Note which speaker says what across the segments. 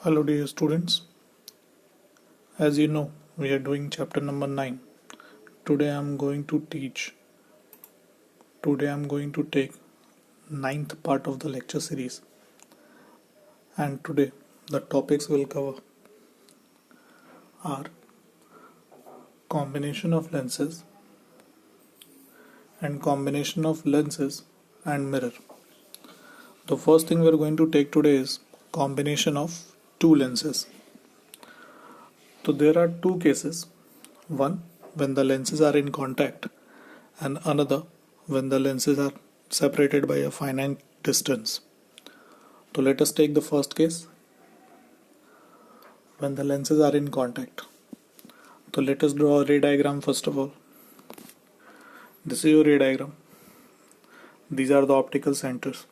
Speaker 1: Hello dear students, as you know we are doing chapter number 9. Today I am going to take ninth part of the lecture series, and today the topics will cover are combination of lenses and mirror. The first thing we are going to take today is combination of two lenses. So there are two cases, one when the lenses are in contact and another when the lenses are separated by a finite distance. So let us take the first case, when the lenses are in contact. So let us draw a ray diagram first of all. This is your ray diagram. These are the optical centers.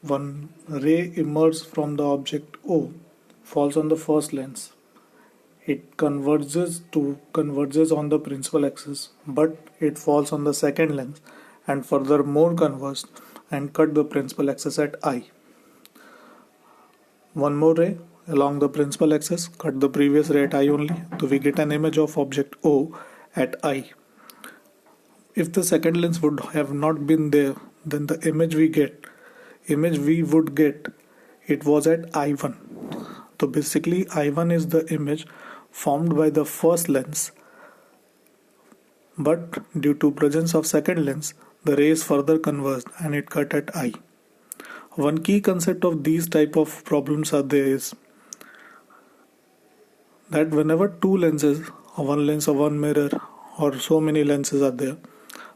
Speaker 1: One ray emerges from the object O, falls on the first lens. It converges on the principal axis, but it falls on the second lens and furthermore converges and cut the principal axis at I. One more ray along the principal axis cut the previous ray at I only, so we get an image of object O at I. If the second lens would have not been there, then the image we would get, it was at I1. So basically I1 is the image formed by the first lens, but due to presence of second lens, the rays further converged and it cut at I. One key concept of these type of problems are there is that whenever two lenses or one lens or one mirror or so many lenses are there,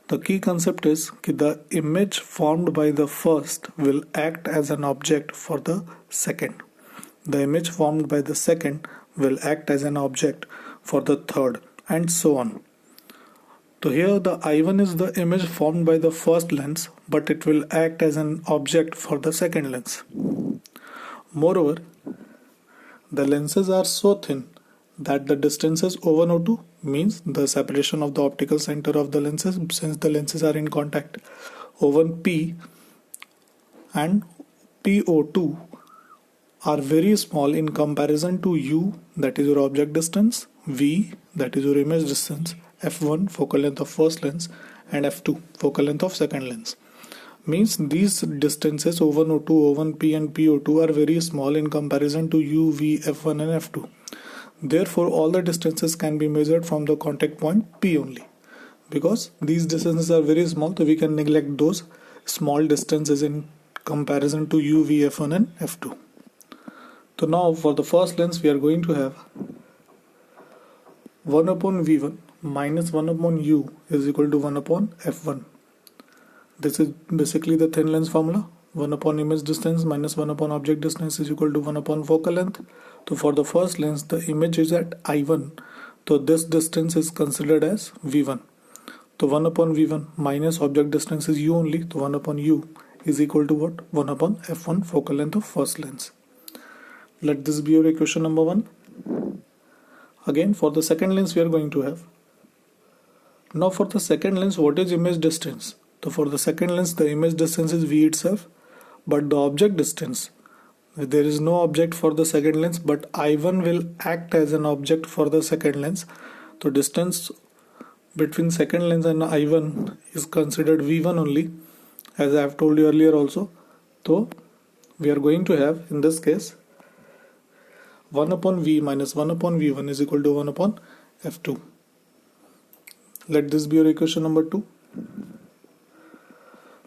Speaker 1: the key concept is that the image formed by the first will act as an object for the second. The image formed by the second will act as an object for the third, and so on. So here the I1 is the image formed by the first lens, but it will act as an object for the second lens. Moreover, the lenses are so thin that the distances O1 O2 means the separation of the optical center of the lenses, since the lenses are in contact. O1P and PO2 are very small in comparison to U, that is your object distance, V, that is your image distance, F1 focal length of first lens, and F2 focal length of second lens. Means these distances O1 O2, O1P and PO2 are very small in comparison to U, V, F1 and F2. Therefore all the distances can be measured from the contact point P only. Because these distances are very small, so we can neglect those small distances in comparison to U, V, F1 and F2. So now for the first lens we are going to have 1 upon V1 minus 1 upon U is equal to 1 upon F1. This is basically the thin lens formula. 1 upon image distance minus 1 upon object distance is equal to 1 upon focal length. So for the first lens the image is at I1. So this distance is considered as V1. So 1 upon V1 minus object distance is U only. So 1 upon U is equal to what? 1 upon F1 focal length of first lens. Let this be your equation number 1. Again for the second lens we are going to have. Now for the second lens, what is image distance? So for the second lens the image distance is V itself, but the object distance, there is no object for the second lens, but I1 will act as an object for the second lens. So distance between second lens and I1 is considered V1 only, as I have told you earlier also. So we are going to have in this case 1 upon V minus 1 upon V1 is equal to 1 upon F2. Let this be your equation number 2.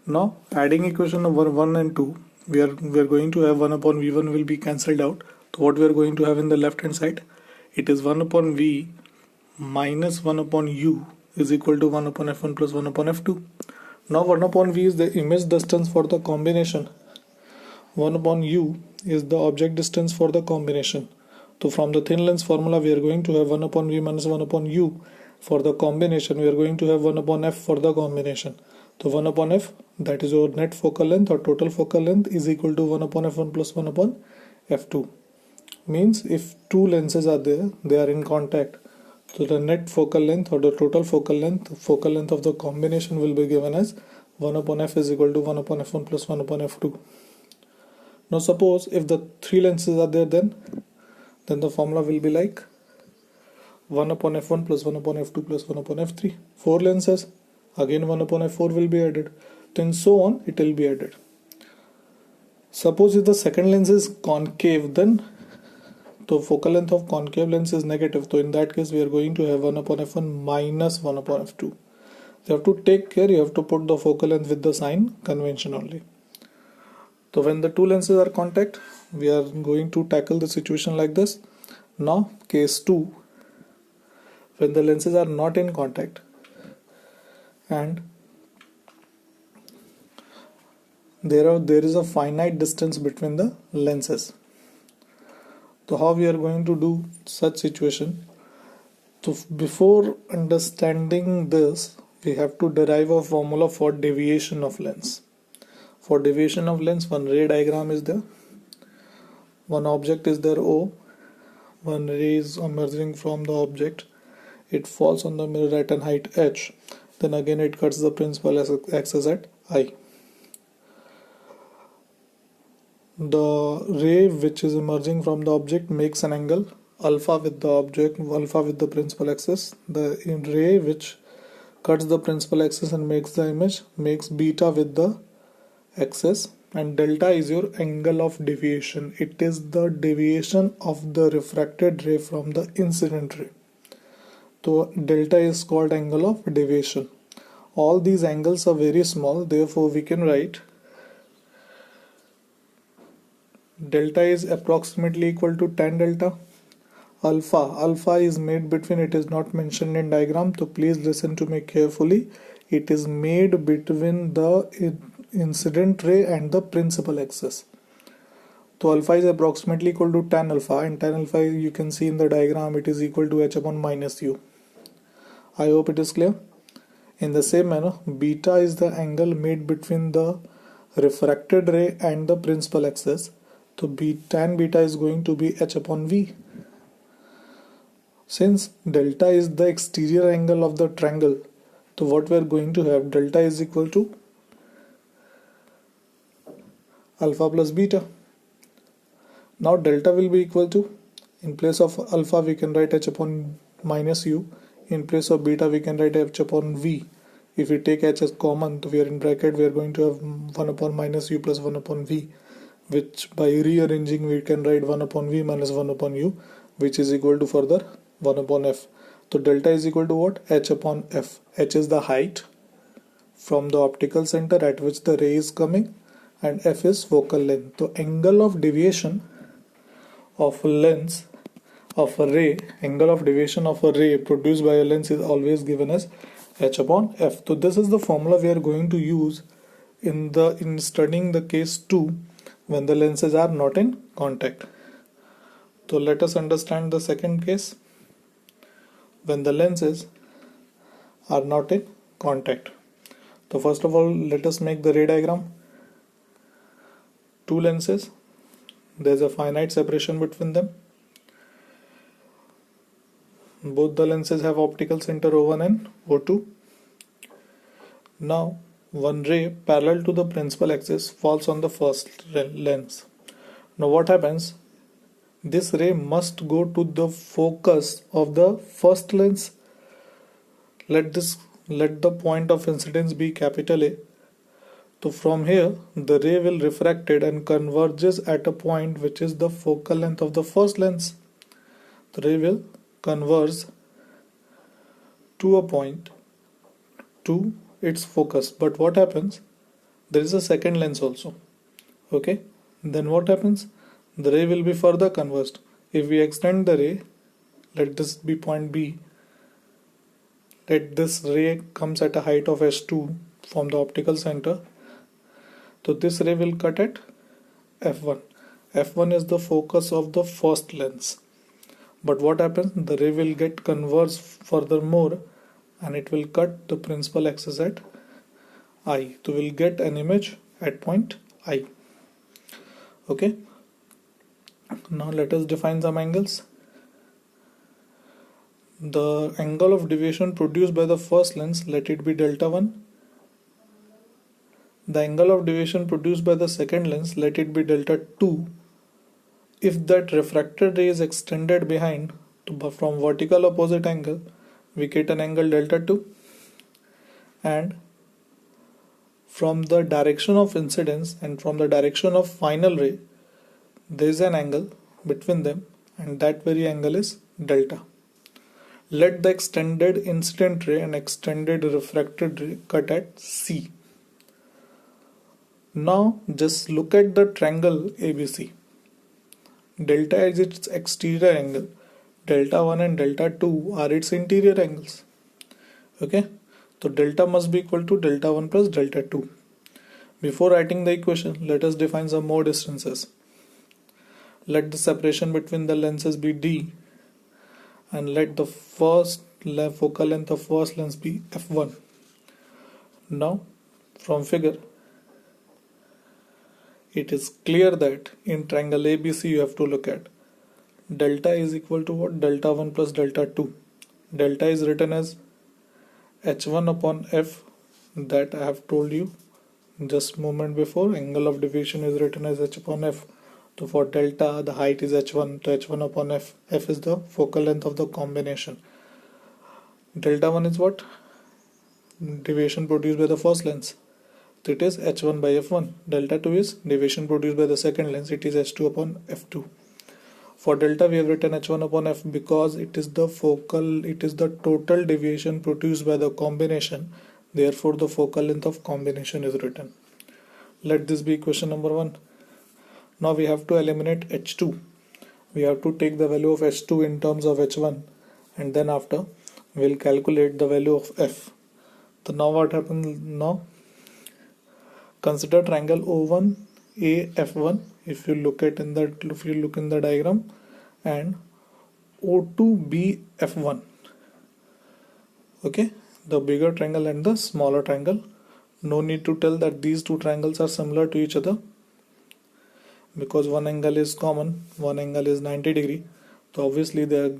Speaker 1: Now adding equation number 1 and 2, we are going to have 1 upon V1 will be cancelled out. So what we are going to have in the left hand side, it is 1 upon V minus 1 upon U is equal to 1 upon F1 plus 1 upon F2. Now 1 upon V is the image distance for the combination. 1 upon U is the object distance for the combination. So from the thin lens formula we are going to have 1 upon V minus 1 upon U. For the combination we are going to have 1 upon F for the combination. So 1 upon F, that is your net focal length or total focal length, is equal to 1 upon F1 plus 1 upon F2. Means if two lenses are there, they are in contact, so the net focal length or the total focal length of the combination will be given as 1 upon F is equal to 1 upon F1 plus 1 upon F2. Now suppose if the three lenses are there, then the formula will be like 1 upon f1 plus 1 upon f2 plus 1 upon f3. 4 lenses, again 1 upon f4 will be added, then so on it will be added. Suppose if the second lens is concave, then the focal length of concave lens is negative, so in that case we are going to have 1 upon f1 minus 1 upon f2. You have to take care, you have to put the focal length with the sign convention only. So when the two lenses are contact, we are going to tackle the situation like this. Now case 2, when the lenses are not in contact and there is a finite distance between the lenses. So how we are going to do such situation? So before understanding this, we have to derive a formula for deviation of lens. For deviation of lens, one ray diagram is there. One object is there O. One ray is emerging from the object. It falls on the mirror at an height h. Then again it cuts the principal axis at I. The ray which is emerging from the object makes an angle alpha with the object, alpha with the principal axis. The ray which cuts the principal axis and makes the image makes beta with the axis, and delta is your angle of deviation. It is the deviation of the refracted ray from the incident ray. So delta is called angle of deviation. All these angles are very small, therefore we can write delta is approximately equal to tan delta. Alpha is made between, it is not mentioned in diagram, so please listen to me carefully. It is made between the incident ray and the principal axis. So alpha is approximately equal to tan alpha, and tan alpha you can see in the diagram, it is equal to h upon minus u. I hope it is clear. In the same manner, beta is the angle made between the refracted ray and the principal axis. So tan beta is going to be h upon v. Since delta is the exterior angle of the triangle, so what we are going to have, delta is equal to alpha plus beta. Now delta will be equal to, in place of alpha we can write h upon minus u, in place of beta we can write h upon v. If we take h as common, so we are in bracket, we are going to have 1 upon minus u plus 1 upon v, which by rearranging we can write 1 upon v minus 1 upon u, which is equal to further 1 upon f. So delta is equal to what? H upon f. H is the height from the optical center at which the ray is coming, and f is focal length. So angle of deviation of a lens of a ray, angle of deviation of a ray produced by a lens is always given as h upon f. So this is the formula we are going to use in studying the case 2 when the lenses are not in contact. So let us understand the second case when the lenses are not in contact. So first of all, let us make the ray diagram. Two lenses, there is a finite separation between them. Both the lenses have optical center O1 and O2. Now one ray parallel to the principal axis falls on the first lens. Now what happens? This ray must go to the focus of the first lens. Let the point of incidence be capital A. So from here the ray will refracted and converges at a point which is the focal length of the first lens. The ray will converge to a point to its focus. But what happens? There is a second lens also. Okay. Then what happens? The ray will be further converged. If we extend the ray, let this be point B. Let this ray comes at a height of h2 from the optical center. So this ray will cut at f1. f1 is the focus of the first lens. But what happens? The ray will get converged furthermore and it will cut the principal axis at I. So we'll get an image at point I. Okay. Now let us define some angles. The angle of deviation produced by the first lens, let it be delta 1. the angle of deviation produced by the second lens, let it be delta 2. If that refracted ray is extended behind from vertical opposite angle, we get an angle delta 2, and from the direction of incidence and from the direction of final ray, there is an angle between them, and that very angle is delta. Let the extended incident ray and extended refracted ray cut at C. Now just look at the triangle ABC. Delta is its exterior angle, delta 1 and delta 2 are its interior angles. Okay, so delta must be equal to delta 1 plus delta 2. Before writing the equation, let us define some more distances. Let the separation between the lenses be D, and let the first focal length of first lens be f1. Now from figure, it is clear that in triangle ABC you have to look at delta is equal to what? Delta 1 plus delta 2. Delta is written as h1 upon f, that I have told you just a moment before. Angle of deviation is written as h upon f. So for delta, the height is h1, so h1 upon f. F is the focal length of the combination. Delta 1 is what? Deviation produced by the first lens. So it is h1 by f1. Delta 2 is deviation produced by the second lens. It is h2 upon f2. For delta, we have written h1 upon f because it is the total deviation produced by the combination. Therefore, the focal length of combination is written. Let this be equation number 1. Now we have to eliminate h2. We have to take the value of h2 in terms of h1, and then after we will calculate the value of f. So now what happens now? Consider triangle O1AF1 if you look in the diagram, and O2BF1. Okay, the bigger triangle and the smaller triangle. No need to tell that these two triangles are similar to each other, because one angle is common, one angle is 90 degree, so obviously they are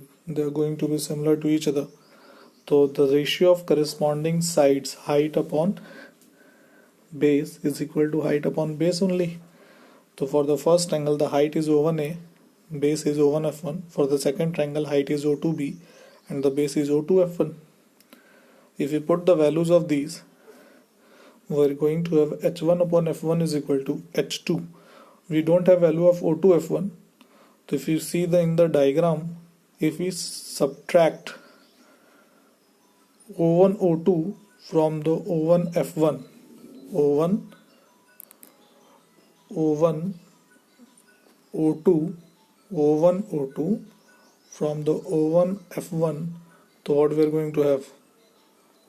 Speaker 1: going to be similar to each other. So the ratio of corresponding sides, height upon base, is equal to height upon base only. So for the first triangle, the height is O1A, base is O1F1. For the second triangle, height is O2B and the base is O2F1. If we put the values of these, we're going to have H1 upon F1 is equal to H2. We don't have value of O2F1. So if you see in the diagram, if we subtract O1 O2 from the O1 F1, O1 O2 O1 O2 from the O1 F1, so what we are going to have?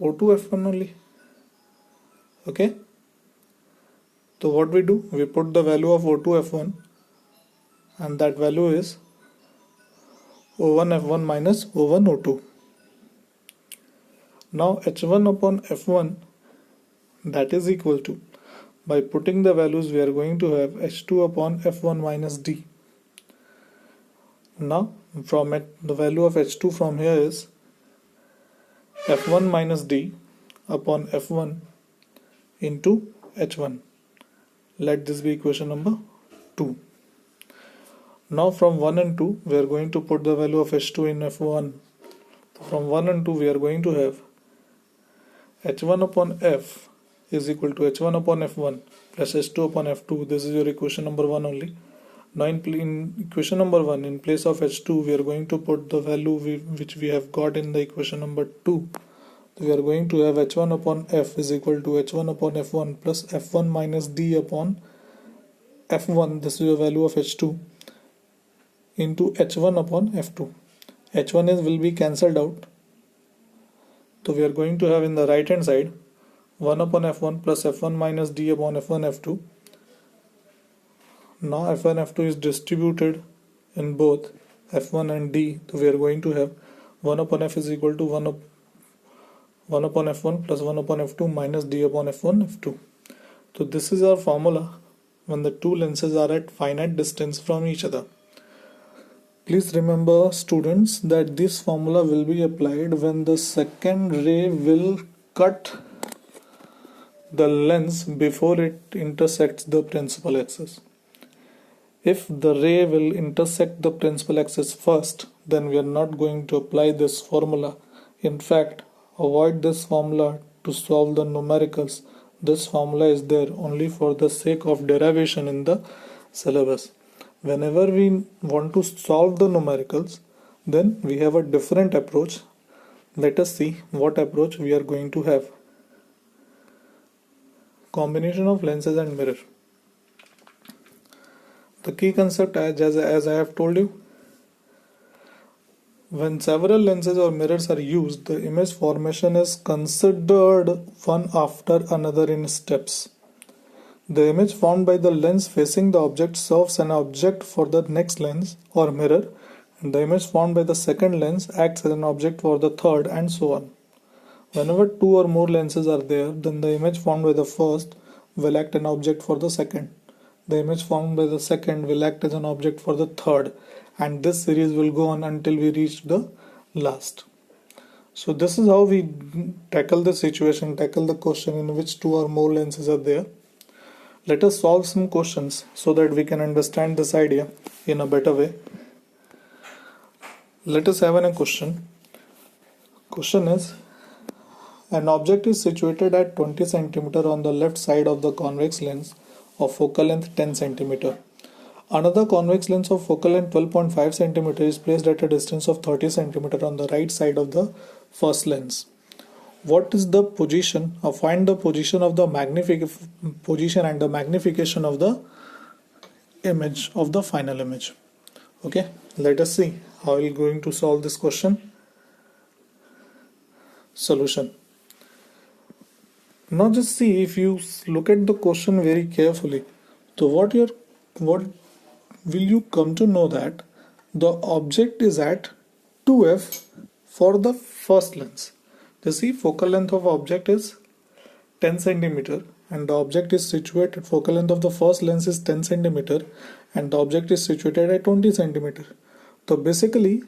Speaker 1: O2 F1 only. Okay, so what we do, we put the value of O2 F1, and that value is O1 F1 minus O1 O2. Now H1 upon F1, that is equal to, by putting the values, we are going to have H2 upon F1 minus D. Now from it, the value of H2 from here is F1 minus D upon F1 into H1. Let this be equation number 2. Now from 1 and 2, we are going to put the value of H2 in F1. From 1 and 2, we are going to have H1 upon F is equal to H1 upon F1 plus H2 upon F2. This is your equation number 1 only. Now in equation number 1, in place of H2, we are going to put the value which we have got in the equation number 2. So we are going to have H1 upon F is equal to H1 upon F1 plus F1 minus D upon F1. This is the value of H2 into H1 upon F2. H1 will be cancelled out. So we are going to have in the right hand side 1 upon F1 plus F1 minus D upon F1 F2. Now F1 F2 is distributed in both F1 and D. So we are going to have 1 upon F is equal to 1 upon F1 plus 1 upon F2 minus D upon F1 F2. So this is our formula when the two lenses are at finite distance from each other. Please remember, students, that this formula will be applied when the second ray will cut the lens before it intersects the principal axis. If the ray will intersect the principal axis first, then we are not going to apply this formula. In fact, avoid this formula to solve the numericals. This formula is there only for the sake of derivation in the syllabus. Whenever we want to solve the numericals, then we have a different approach. Let us see what approach we are going to have. Combination of lenses and mirror. The key concept, as I have told you, when several lenses or mirrors are used, the image formation is considered one after another in steps. The image formed by the lens facing the object serves an object for the next lens or mirror, and the image formed by the second lens acts as an object for the third, and so on. Whenever two or more lenses are there, then the image formed by the first will act an object for the second. The image formed by the second will act as an object for the third, and this series will go on until we reach the last. So this is how we tackle the situation, tackle the question in which two or more lenses are there. Let us solve some questions so that we can understand this idea in a better way. Let us have a question. Question is, an object is situated at 20 cm on the left side of the convex lens of focal length 10 cm. Another convex lens of focal length 12.5 cm is placed at a distance of 30 cm on the right side of the first lens. What is the position, or find the position of the position and the magnification of the image of the final image. Okay, let us see how we are going to solve this question. Solution. Now just see, if you look at the question very carefully, so what will you come to know that the object is at 2f for the first lens. You see, focal length of object is 10 cm and the object is situated, focal length of the first lens is 10 cm and the object is situated at 20 cm. So basically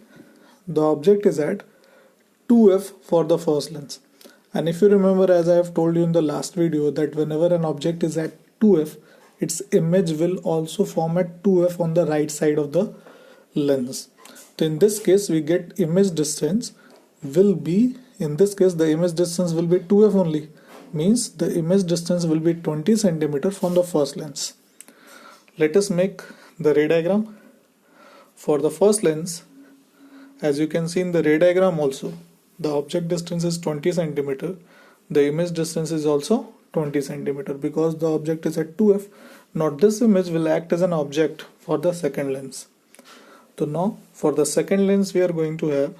Speaker 1: the object is at 2f for the first lens. And if you remember, as I have told you in the last video, that whenever an object is at 2f, its image will also form at 2f on the right side of the lens. So in this case we get image distance will be, in this case the image distance will be 2f only, means the image distance will be 20 cm from the first lens. Let us make the ray diagram. For the first lens, as you can see in the ray diagram also, the object distance is 20 cm, the image distance is also 20 cm because the object is at 2f. Now this image will act as an object for the second lens. So now for the second lens we are going to have,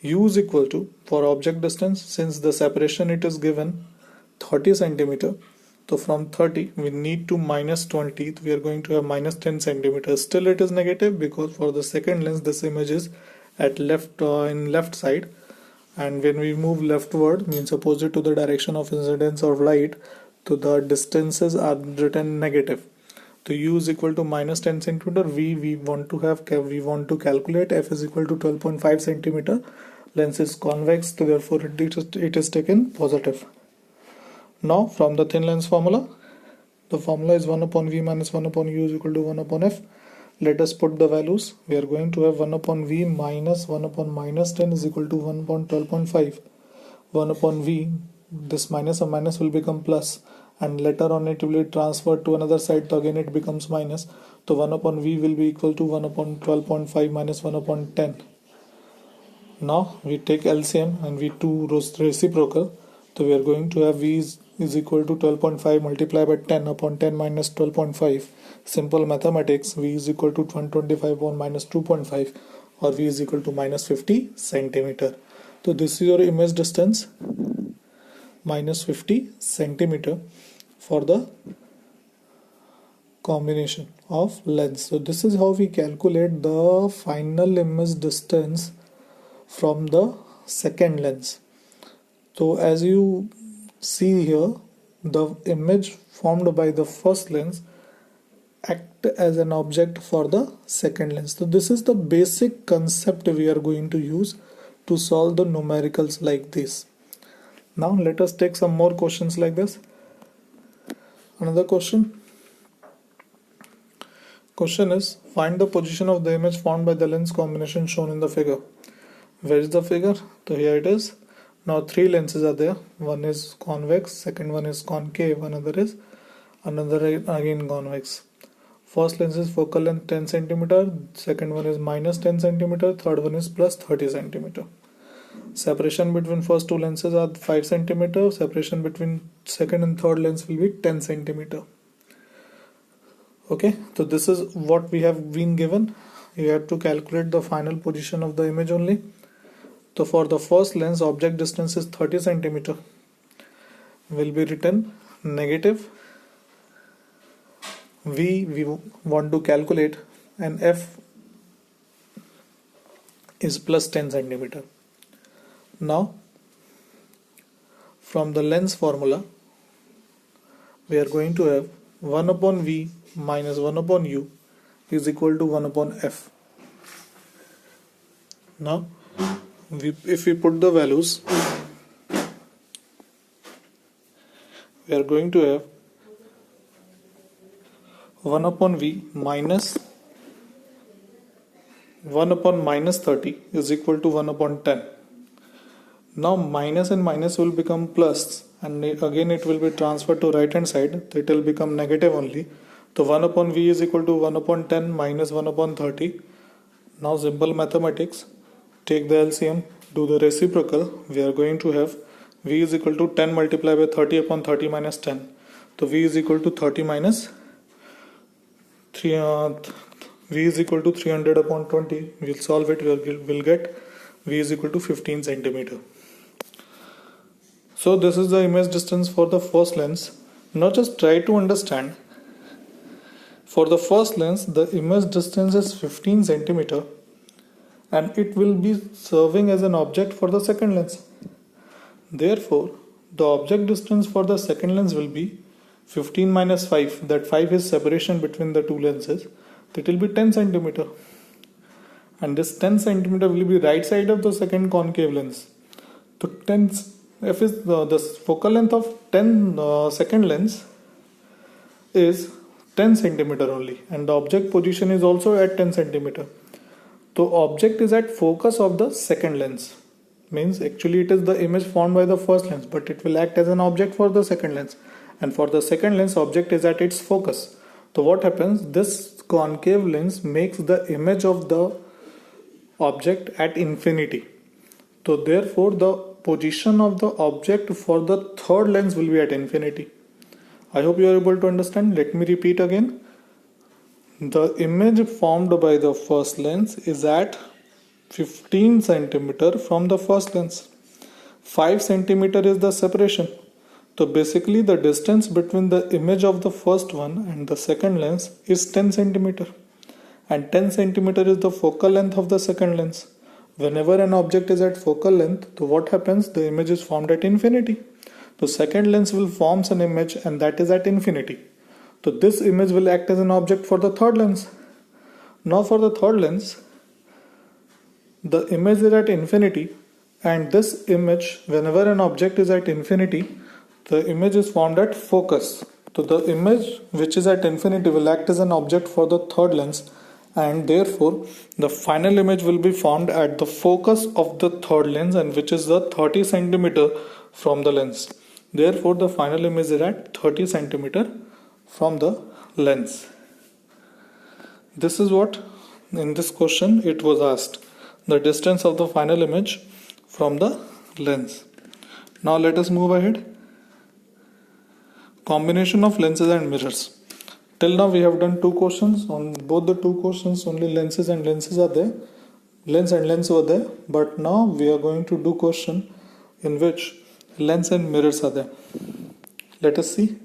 Speaker 1: u is equal to, for object distance, since the separation it is given 30 cm, so from 30 we need to minus 20, we are going to have minus 10 cm. Still it is negative because for the second lens this image is at left side, and when we move leftward, means opposite to the direction of incidence of light, so the distances are written negative. So u is equal to minus 10 cm. We want to calculate f is equal to 12.5 cm. Lens is convex, so therefore it is taken positive. Now from the thin lens formula, the formula is 1 upon v minus 1 upon u is equal to 1 upon f. Let us put the values. We are going to have 1 upon v minus 1 upon minus 10 is equal to 1 upon 12.5. 1 upon v, this minus and minus will become plus, and later on it will be transferred to another side, so again it becomes minus. So 1 upon v will be equal to 1 upon 12.5 minus 1 upon 10. Now we take LCM and we do reciprocal. So we are going to have v is equal to 12.5 multiplied by 10 upon 10 minus 12.5. Simple mathematics, v is equal to 125 upon minus 2.5, or v is equal to minus 50 centimeter. So this is your image distance, minus 50 centimeter for the combination of lens. So this is how we calculate the final image distance from the second lens. So as you see here, the image formed by the first lens act as an object for the second lens. So this is the basic concept we are going to use to solve the numericals like this. Now let us take some more questions like this. Another question. Question is, find the position of the image formed by the lens combination shown in the figure. Where is the figure? So here it is. Now three lenses are there. One is convex, second one is concave, another again convex. First lens is focal length 10 cm, second one is minus 10 cm, third one is plus 30 cm. Separation between first two lenses are 5 cm. Separation between second and third lens will be 10 cm. Okay, so this is what we have been given. You have to calculate the final position of the image only. So for the first lens, object distance is 30 cm. Will be written negative V we want to calculate, and F is plus 10 cm. Now from the lens formula we are going to have 1 upon V minus 1 upon U is equal to 1 upon F. Now if we put the values, we are going to have 1 upon V minus 1 upon minus 30 is equal to 1 upon 10. Now minus and minus will become plus, and again it will be transferred to right hand side, so it will become negative only. So 1 upon V is equal to 1 upon 10 minus 1 upon 30. Now simple mathematics, take the LCM, do the reciprocal. We are going to have V is equal to 10 multiplied by 30 upon 30 minus 10. So V is equal to 30 minus 3, V is equal to 300 upon 20. We'll solve it, we'll get V is equal to 15 centimeter. So this is the image distance for the first lens. Now just try to understand. For the first lens, the image distance is 15 centimeter, and it will be serving as an object for the second lens. Therefore, the object distance for the second lens will be 15 minus 5, that 5 is separation between the two lenses, that will be 10 centimeter. And this 10 centimeter will be right side of the second concave lens. So 10 F is the focal length of 10 second lens is 10 centimeter only, and the object position is also at 10 centimeter. So object is at focus of the second lens, means actually it is the image formed by the first lens, but it will act as an object for the second lens, and for the second lens object is at its focus. So what happens, this concave lens makes the image of the object at infinity. So therefore the position of the object for the third lens will be at infinity. I hope you are able to understand. Let me repeat again. The image formed by the first lens is at 15 centimeter from the first lens. 5 centimeter is the separation. So basically the distance between the image of the first one and the second lens is 10 centimeter. And 10 centimeter is the focal length of the second lens. Whenever an object is at focal length, so what happens? The image is formed at infinity. The second lens will form an image, and that is at infinity. So this image will act as an object for the third lens. Now for the third lens, the image is at infinity, and this image, whenever an object is at infinity, the image is formed at focus. So the image which is at infinity will act as an object for the third lens, and therefore the final image will be formed at the focus of the third lens, and which is the 30 centimeter from the lens. Therefore the final image is at 30 centimeter from the lens. This is what in this question it was asked, the distance of the final image from the lens. Now let us move ahead. Combination of lenses and mirrors. Till now we have done two questions. On both the two questions only lenses and lenses are there. Lens and lens were there. But now we are going to do question in which lens and mirrors are there. Let us see.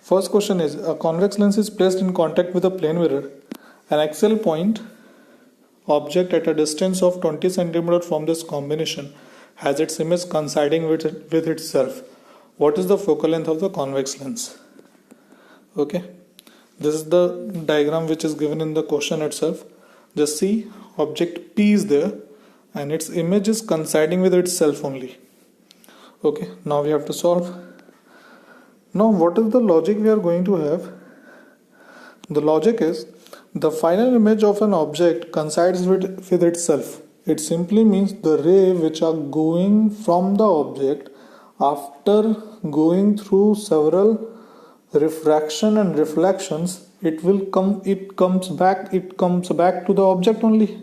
Speaker 1: First question is, a convex lens is placed in contact with a plane mirror. An axial point object at a distance of 20 cm from this combination has its image coinciding with itself. What is the focal length of the convex lens? Okay. This is the diagram which is given in the question itself. Just see, object P is there and its image is coinciding with itself only. Okay, now we have to solve. Now what is the logic we are going to have? The logic is the final image of an object coincides with itself. It simply means the ray which are going from the object after going through several refraction and reflections, it comes back to the object only.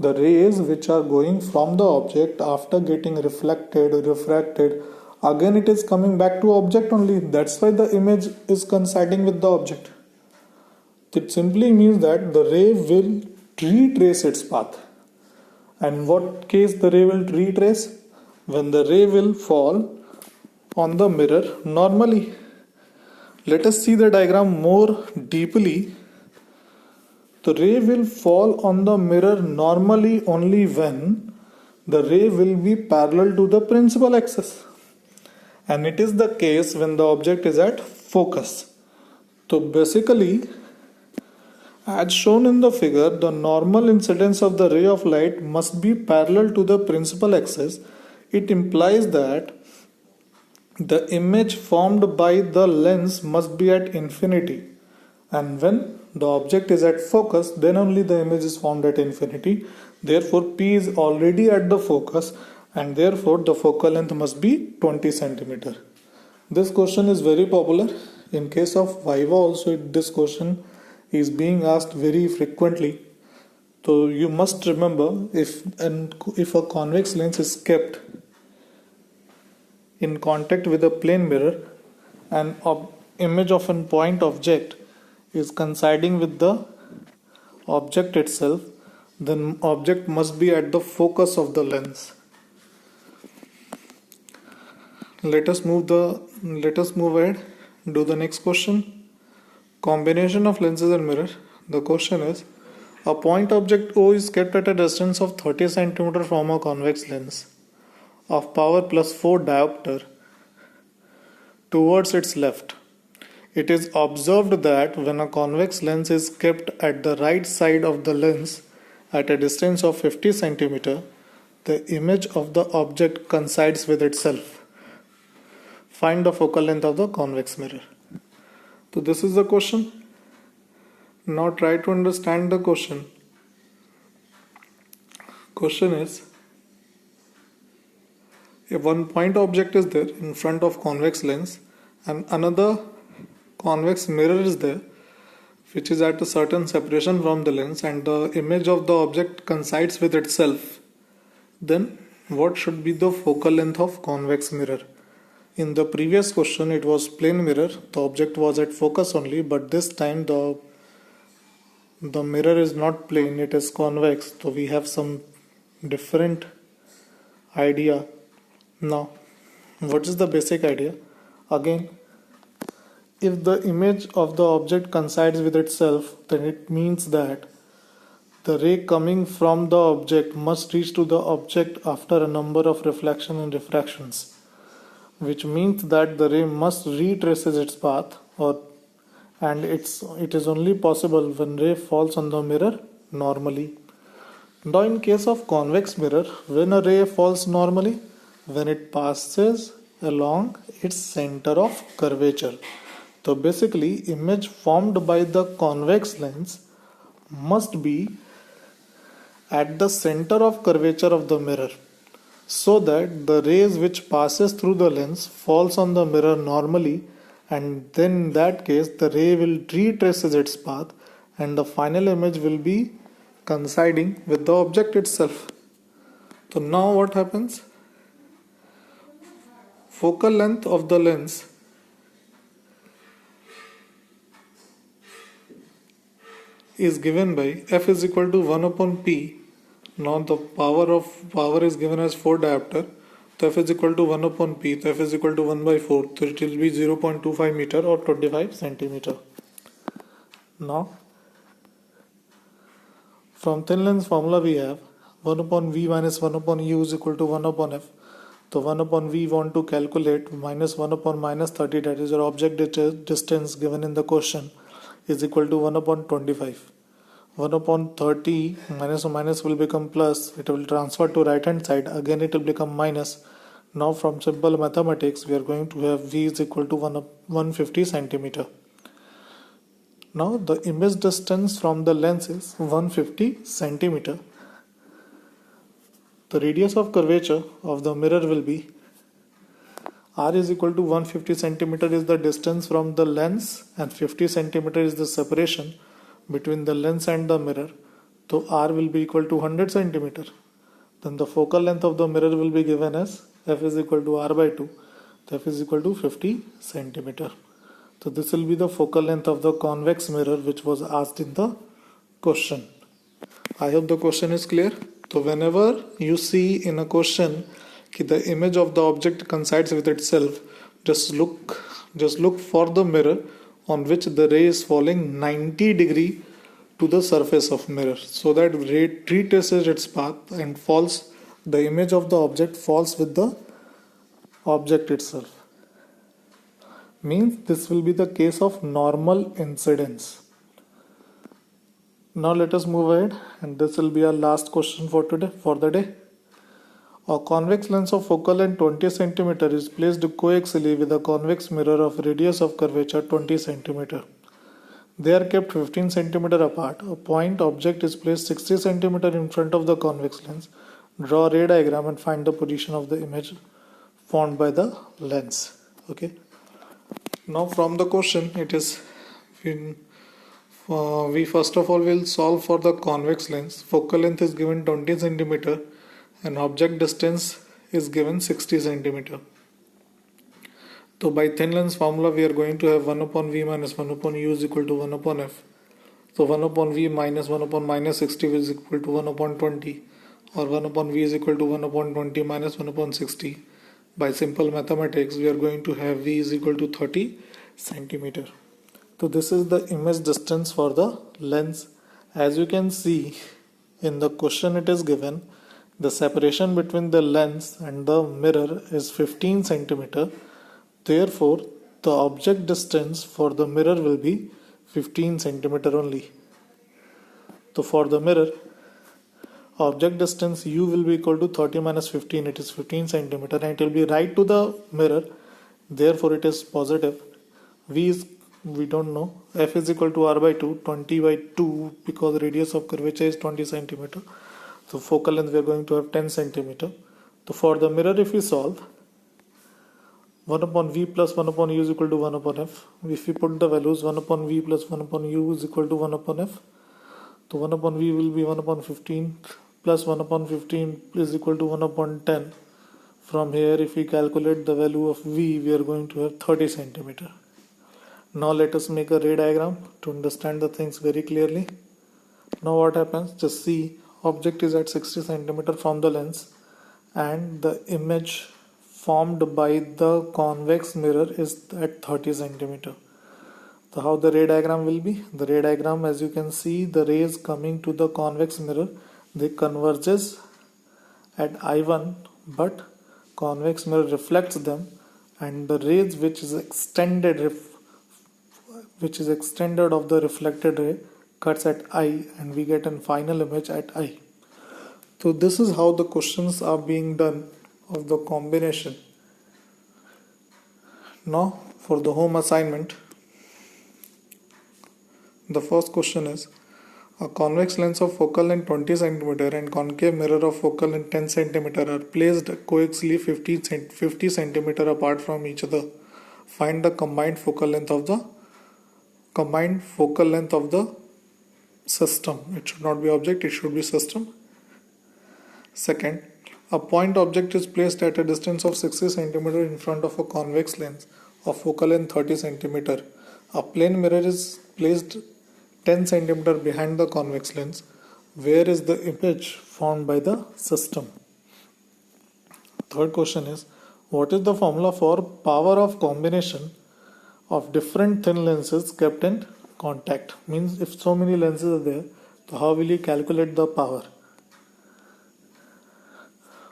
Speaker 1: The rays which are going from the object after getting refracted, again it is coming back to object only. That's why the image is coinciding with the object. It simply means that the ray will retrace its path. And in what case the ray will retrace? When the ray will fall on the mirror normally. Let us see the diagram more deeply. The ray will fall on the mirror normally only when the ray will be parallel to the principal axis. And it is the case when the object is at focus. So basically, as shown in the figure, the normal incidence of the ray of light must be parallel to the principal axis. It implies that the image formed by the lens must be at infinity, and when the object is at focus, then only the image is formed at infinity. Therefore P is already at the focus, and therefore the focal length must be 20 centimeter. This question is very popular. In case of Viva also, this question is being asked very frequently. So you must remember, if a convex lens is kept in contact with a plane mirror and image of a point object is coinciding with the object itself, then object must be at the focus of the lens. Let us move ahead. Do the next question. Combination of lenses and mirror. The question is, a point object O is kept at a distance of 30 cm from a convex lens of power plus 4 diopter towards its left. It is observed that when a convex lens is kept at the right side of the lens at a distance of 50 cm, the image of the object coincides with itself. Find the focal length of the convex mirror. So this is the question. Now try to understand the question. Question is, if one point object is there in front of convex lens and another convex mirror is there which is at a certain separation from the lens, and the image of the object coincides with itself, then what should be the focal length of convex mirror? In the previous question it was plane mirror, the object was at focus only, but this time the mirror is not plane, it is convex, so we have some different idea. Now, what is the basic idea? Again, if the image of the object coincides with itself, then it means that the ray coming from the object must reach to the object after a number of reflection and refractions, which means that the ray must retraces its path, and it is only possible when ray falls on the mirror normally. Now in case of convex mirror, when a ray falls normally, when it passes along its center of curvature. So basically, image formed by the convex lens must be at the center of curvature of the mirror, so that the rays which passes through the lens falls on the mirror normally, and then in that case the ray will retraces its path and the final image will be coinciding with the object itself. So now what happens? Focal length of the lens is given by f is equal to 1 upon p. Now the power is given as 4 diopter. So f is equal to 1 upon p. So f is equal to 1 by 4. So it will be 0.25 meter or 25 centimeter. Now from thin lens formula we have 1 upon v minus 1 upon u is equal to 1 upon f. So 1 upon v want to calculate minus 1 upon minus 30, that is your object distance given in the question. is equal to 1 upon 25. 1 upon 30 minus minus will become plus. It will transfer to right hand side. Again it will become minus. Now from simple mathematics we are going to have V is equal to 150 centimeter. Now the image distance from the lens is 150 centimeter. The radius of curvature of the mirror will be R is equal to 150 centimeter is the distance from the lens and 50 centimeter is the separation between the lens and the mirror. So R will be equal to 100 centimeter. Then the focal length of the mirror will be given as F is equal to R by 2. So F is equal to 50 centimeter. So this will be the focal length of the convex mirror which was asked in the question. I hope the question is clear. So whenever you see in a question the image of the object coincides with itself, just look for the mirror on which the ray is falling 90 degree to the surface of mirror, so that ray retraces its path and falls, the image of the object falls with the object itself. Means this will be the case of normal incidence. Now let us move ahead, and this will be our last question for today, for the day. A convex lens of focal length 20 cm is placed coaxially with a convex mirror of radius of curvature 20 cm. They are kept 15 cm apart. A point object is placed 60 cm in front of the convex lens. Draw a ray diagram and find the position of the image formed by the lens. Okay. Now from the question, it is we first of all will solve for the convex lens. Focal length is given 20 cm and object distance is given 60 cm. So by thin lens formula we are going to have 1 upon V minus 1 upon U is equal to 1 upon F. So 1 upon V minus 1 upon minus 60 is equal to 1 upon 20, or 1 upon V is equal to 1 upon 20 minus 1 upon 60. By simple mathematics we are going to have V is equal to 30 centimeter. So this is the image distance for the lens. As you can see in the question, it is given the separation between the lens and the mirror is 15 centimeter. Therefore the object distance for the mirror will be 15 centimeter only. So for the mirror, object distance U will be equal to 30 minus 15, it is 15 centimeter, and it will be right to the mirror, therefore it is positive. V is, we don't know. F is equal to R by 2, 20 by 2, because radius of curvature is 20 centimeter. So focal length we are going to have 10 centimeter. So for the mirror, if we solve, 1 upon V plus 1 upon U is equal to 1 upon F. If we put the values, 1 upon V plus 1 upon U is equal to 1 upon F. So 1 upon V will be 1 upon 15 plus 1 upon 15 is equal to 1 upon 10. From here, if we calculate the value of V, we are going to have 30 centimeter. Now let us make a ray diagram to understand the things very clearly. Now what happens? Just see, object is at 60 centimeter from the lens and the image formed by the convex mirror is at 30 centimeter. So how the ray diagram will be? The ray diagram, as you can see, the rays coming to the convex mirror, they converges at I1, but convex mirror reflects them, and the rays which is extended of the reflected ray cuts at I, and we get a final image at I. So this is how the questions are being done of the combination. Now for the home assignment, the first question is, a convex lens of focal length 20 cm and concave mirror of focal length 10 cm are placed coaxially 50 cm apart from each other. Find the combined focal length of the system. It should not be object, it should be system. Second, a point object is placed at a distance of 60 cm in front of a convex lens of focal length 30 cm. A plane mirror is placed 10 cm behind the convex lens. Where is the image formed by the system? Third question is, what is the formula for power of combination of different thin lenses kept in contact? Means if so many lenses are there, so how will you calculate the power?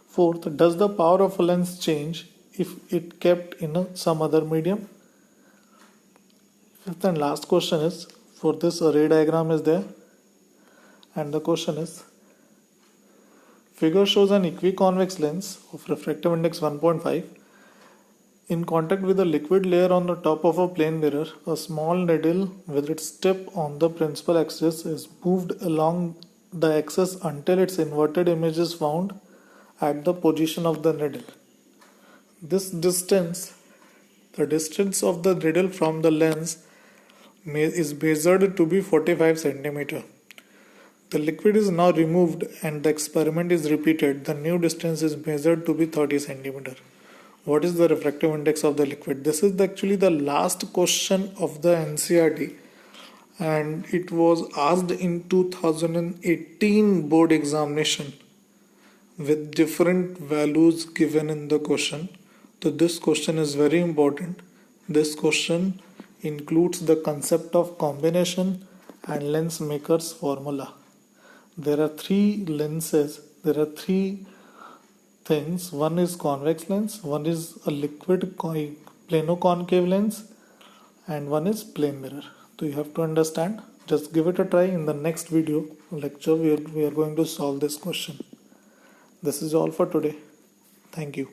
Speaker 1: Fourth, does the power of a lens change if it kept in some other medium? Fifth and last question is, For this, a ray diagram is there, and the question is, figure shows an equiconvex lens of refractive index 1.5 in contact with a liquid layer on the top of a plane mirror. A small needle with its tip on the principal axis is moved along the axis until its inverted image is found at the position of the needle. This distance, the distance of the needle from the lens, is measured to be 45 centimeter. The liquid is now removed and the experiment is repeated. The new distance is measured to be 30 centimeter. What is the refractive index of the liquid? This is actually the last question of the NCERT, and it was asked in 2018 board examination with different values given in the question. So this question is very important. This question includes the concept of combination and lens maker's formula. There are three lenses, there are three things. One is convex lens, one is a liquid plano-concave lens, and one is plane mirror. So you have to understand. Just give it a try. In the next video lecture we are going to solve this question. This is all for today. Thank you.